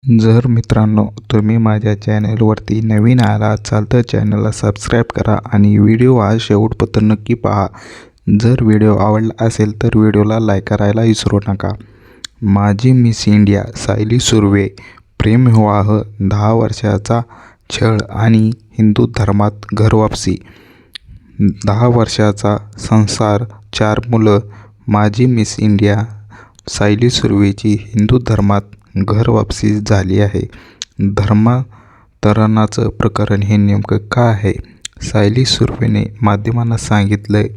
जर मित्रांनो तुम्ही माझ्या चॅनलवरती नवीन आला असाल तर चॅनलला सबस्क्राईब करा आणि व्हिडिओ हा शेवटपर्यंत नक्की पहा. जर व्हिडिओ आवडला असेल तर व्हिडिओला लाईक करायला विसरू नका. माजी मिस इंडिया सायली सुर्वे प्रेमविवाह, 10 वर्षाचा छळ आणि हिंदू धर्मात घरवापसी. 10 वर्षाचा संसार, 4 मुलं. माजी मिस इंडिया सायली सुर्वेची हिंदू धर्मात घरवापसी झाली आहे. धर्मांतरणाचं प्रकरण हे नेमकं काय आहे? सायली सुर्वेने माध्यमांना सांगितलंय,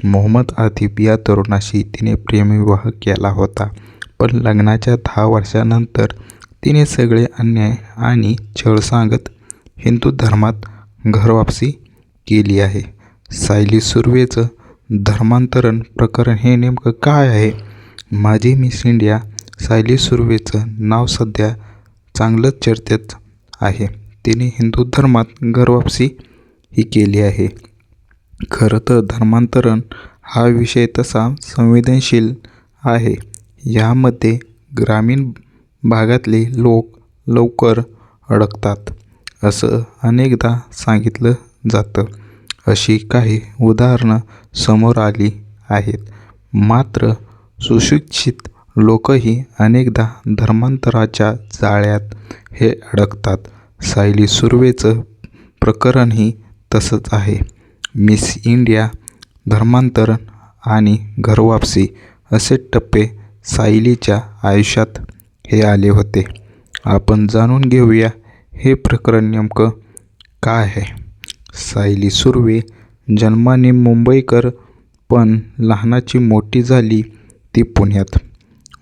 मोहम्मद आतिफ या तरुणाशी तिने प्रेमविवाह केला होता, पण लग्नाच्या 10 वर्षांनंतर तिने सगळे अन्याय आणि छळ सांगत हिंदू धर्मात घरवापसी केली आहे. सायली सुर्वेचं धर्मांतरण प्रकरण हे नेमकं काय आहे? माजी मिस इंडिया सायली सुर्वेचं नाव सध्या चांगलंच चर्चेत आहे. तिने हिंदू धर्मात घरवापसी ही केली आहे. खरं तर धर्मांतरण हा विषय तसा संवेदनशील आहे. यामध्ये ग्रामीण भागातले लोक लवकर अडकतात असं अनेकदा सांगितलं जातं. अशी काही उदाहरणं समोर आली आहेत. मात्र सुशिक्षित लोकही अनेकदा धर्मांतराच्या जाळ्यात हे अडकतात. सायली सुर्वेचं प्रकरणही तसंच आहे. मिस इंडिया, धर्मांतरण आणि घरवापसी असे टप्पे सायलीच्या आयुष्यात हे आले होते. आपण जाणून घेऊया हे प्रकरण नेमकं काय आहे. सायली सुर्वे जन्माने मुंबईकर, पण लहानाची मोठी झाली ती पुण्यात.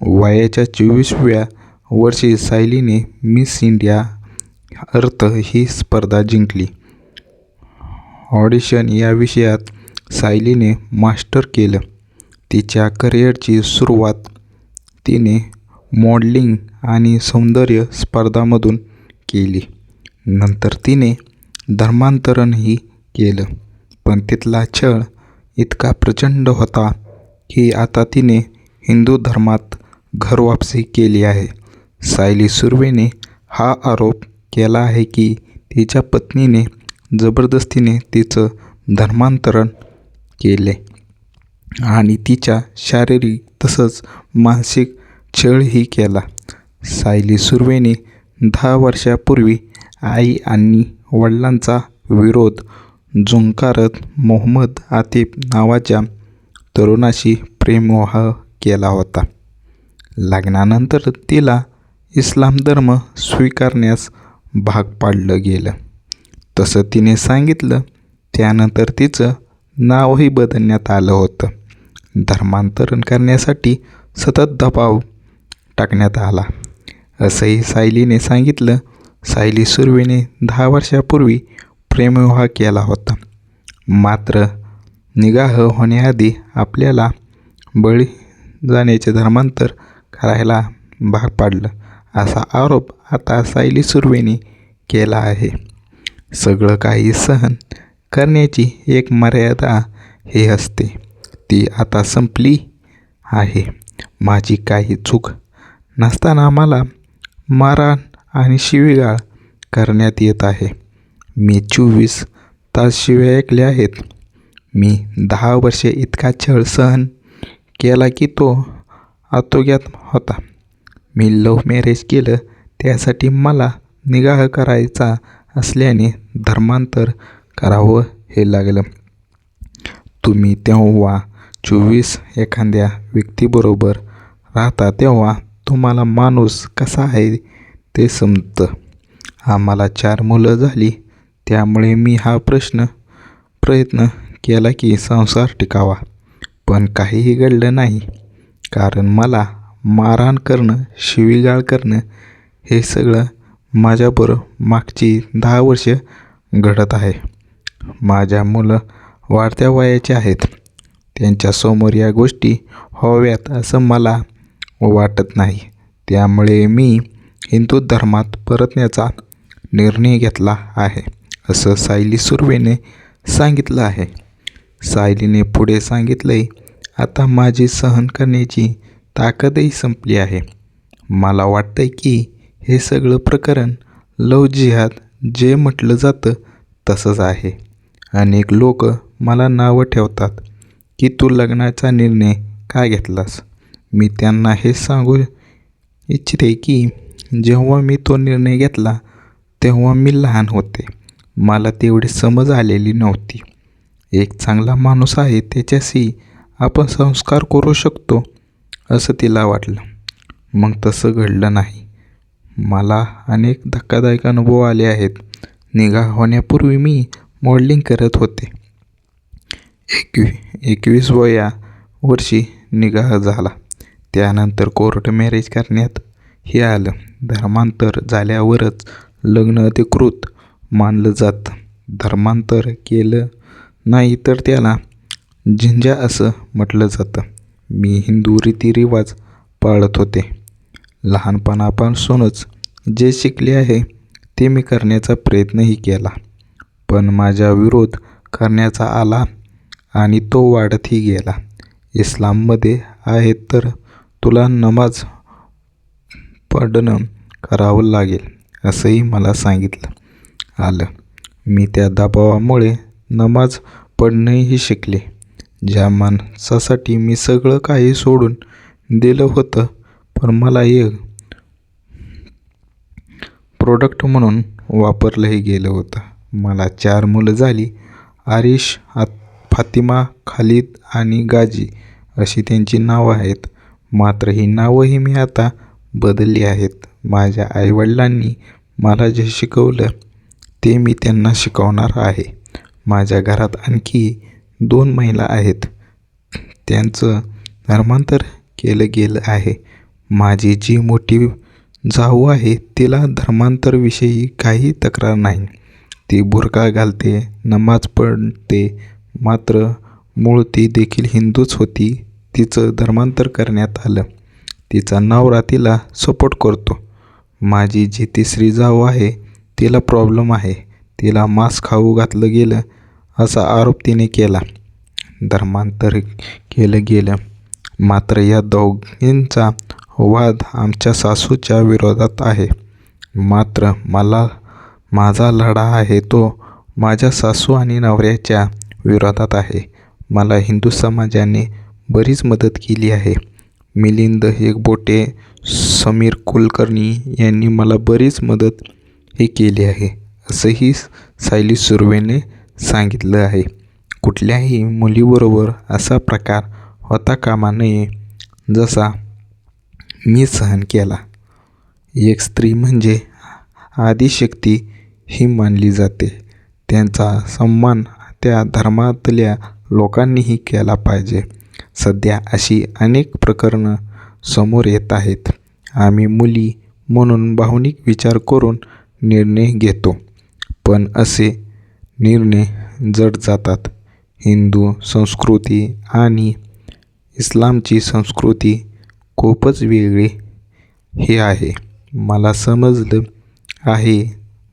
वयाच्या 24व्या वर्षी सायलीने मिस इंडिया अर्थ ही स्पर्धा जिंकली. ऑडिशन या विषयात सायलीने मास्टर केलं. तिच्या करिअरची सुरुवात तिने मॉडेलिंग आणि सौंदर्य स्पर्धांमधून केली. नंतर तिने धर्मांतरणही केलं, पण तिथला छळ इतका प्रचंड होता की आता तिने हिंदू धर्मात घरवापसी केली आहे. सायली सुर्वेने हा आरोप केला आहे की तिच्या पत्नीने जबरदस्तीने तिचं धर्मांतरण केले आणि तिच्या शारीरिक तसंच मानसिक छळही केला. सायली सुर्वेने 10 वर्षापूर्वी आई आणि वडिलांचा विरोध झुगारत मोहम्मद आतिफ नावाच्या तरुणाशी प्रेमविवाह केला होता. लग्नानंतर तिला इस्लाम धर्म स्वीकारण्यास भाग पाडलं गेलं. तसं तिने सांगितलं. त्यानंतर तिचं नावही बदलण्यात आलं होतं. धर्मांतरण करण्यासाठी सतत दबाव टाकण्यात आला असंही सायलीने सांगितलं. सायली सुर्वेने 10 वर्षापूर्वी प्रेमविवाह केला होता, मात्र निकाह होण्याआधी आपल्याला बळी जाण्याचे धर्मांतर करायला भाग पाडलं असा आरोप आता सायली सुर्वेने केला आहे. सगळं काही सहन करण्याची एक मर्यादा हे असते, ती आता संपली आहे. माझी काही चूक नसताना मला मारहाण आणि शिवीगाळ करण्यात येत आहे. मी 24 तास शिव्या ऐकल्या आहेत. मी 10 वर्षे इतका छळ सहन केला की तो आटोक्यात होता. मी लव्ह मॅरेज केलं, त्यासाठी मला निकाह करायचा असल्याने धर्मांतर करावं हे लागलं. तुम्ही तेव्हा 24 एखाद्या व्यक्तीबरोबर राहता तेव्हा तुम्हाला माणूस कसा आहे ते समजतं. आम्हाला 4 मुलं झाली, त्यामुळे मी हा प्रयत्न केला की संसार टिकावा, पण काहीही घडलं नाही. कारण मला मारहाण करणं, शिवीगाळ करणं हे सगळं माझ्याबरोबर मागची 10 वर्ष घडत आहे. माझ्या मुलं वाढत्या वयाचे आहेत. त्यांच्यासमोर या गोष्टी व्हाव्यात असं मला वाटत नाही. त्यामुळे मी हिंदू धर्मात परतण्याचा निर्णय घेतला आहे असं सायली सुर्वेने सांगितलं आहे. सायलीने पुढे सांगितलंय, आता माझी सहन करण्याची ताकदही संपली आहे. मला वाटतंय की हे सगळं प्रकरण लव्ह जिहाद जे म्हटलं जातं तसंच आहे. अनेक लोक मला नावं ठेवतात की तू लग्नाचा निर्णय का घेतलास. मी त्यांना हे सांगू इच्छिते की जेव्हा मी तो निर्णय घेतला तेव्हा मी लहान होते. मला तेवढी समज आलेली नव्हती. एक चांगला माणूस आहे त्याच्याशी आपण संस्कार करू शकतो असं तिला वाटलं. मग तसं घडलं नाही. मला अनेक धक्कादायक अनुभव आले आहेत. निगा होण्यापूर्वी मी मॉडेलिंग करत होते. 21व्या वर्षी निगा झाला. त्यानंतर कोर्ट मॅरेज करण्यात हे आलं. धर्मांतर झाल्यावरच लग्न अधिकृत मानलं जातं. धर्मांतर केलं नाही तर त्याला झिंजा असं म्हटलं जातं. मी हिंदू रीतिरिवाज पाळत होते. लहानपणापासूनच जे शिकले आहे ते मी करण्याचा प्रयत्नही केला. पण माझा विरोध करण्याचा आला आणि तो वाढतही गेला. इस्लाममध्ये आहे तर तुला नमाज पठण करावं लागेल असंही मला सांगितलं आलं. मी त्या दबावामुळे नमाज पठणही शिकले. ज्या माणसासाठी मी सगळं काही सोडून दिलं होतं पण मला एक प्रोडक्ट म्हणून वापरलंही गेलं होतं. मला 4 मुलं झाली. आरिश, फातिमा, खालिद आणि गाजी अशी त्यांची नावं आहेत. मात्र ही नावंही मी आता बदलली आहेत. माझ्या आईवडिलांनी मला जे शिकवलं ते मी त्यांना शिकवणार आहे. माझ्या घरात आणखी 2 महिला आहेत. त्यांचं धर्मांतर केलं गेलं आहे. माझी जी मोठी जाऊ आहे तिला धर्मांतराविषयी काही तक्रार नाही. ती बुरखा घालते, नमाज पढते. मात्र मूळ ती देखील हिंदूच होती. तिचं धर्मांतर करण्यात आलं. तिचा नवरा तिला सपोर्ट करतो. माझी जी 3री जाऊ आहे तिला प्रॉब्लेम आहे. तिला मांस खाऊ घातलं गेलं असा आरोप तिने केला. धर्मांतर केलं गेलं. मात्र या दोघींचा वाद आमच्या सासूच्या विरोधात आहे. मात्र माझा लढा आहे तो माझ्या सासू आणि नवऱ्याच्या विरोधात आहे. मला हिंदू समाजाने बरीच मदत केली आहे. मिलिंद एकबोटे, समीर कुलकर्णी यांनी मला बरीच मदत ही केली आहे असंही सायली सुर्वेने सांगितलं आहे. कुठल्याही मुलीबरोबर असा प्रकार होता कामा नये जसा मी सहन केला. एक स्त्री म्हणजे आदिशक्ती ही मानली जाते. त्यांचा सन्मान त्या धर्मातल्या लोकांनीही केला पाहिजे. सध्या अशी अनेक प्रकरणं समोर येत आहेत. आम्ही मुली म्हणून भावनिक विचार करून निर्णय घेतो. पण असे निर्णय जड जातात. हिंदू संस्कृती आणि इस्लामची संस्कृती खूपच वेगळी हे आहे. मला समजलं आहे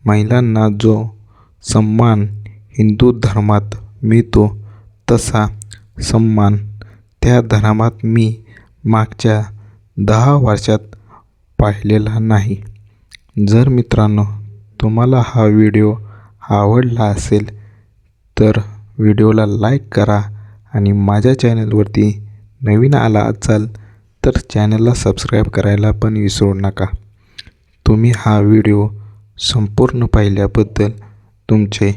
महिलांना जो सन्मान हिंदू धर्मात मिळतो तसा सन्मान त्या धर्मात मी मागच्या 10 वर्षात पाहिलेला नाही. जर मित्रांनो तुम्हाला हा व्हिडिओ आवडला असेल तर व्हिडिओला लाईक करा आणि माझ्या चॅनलवरती नवीन आला असाल तर चॅनलला सबस्क्राईब करायला पण विसरू नका. तुम्ही हा व्हिडिओ संपूर्ण पाहिल्याबद्दल तुमचे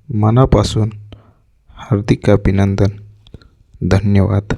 मनापासून हार्दिक अभिनंदन. धन्यवाद.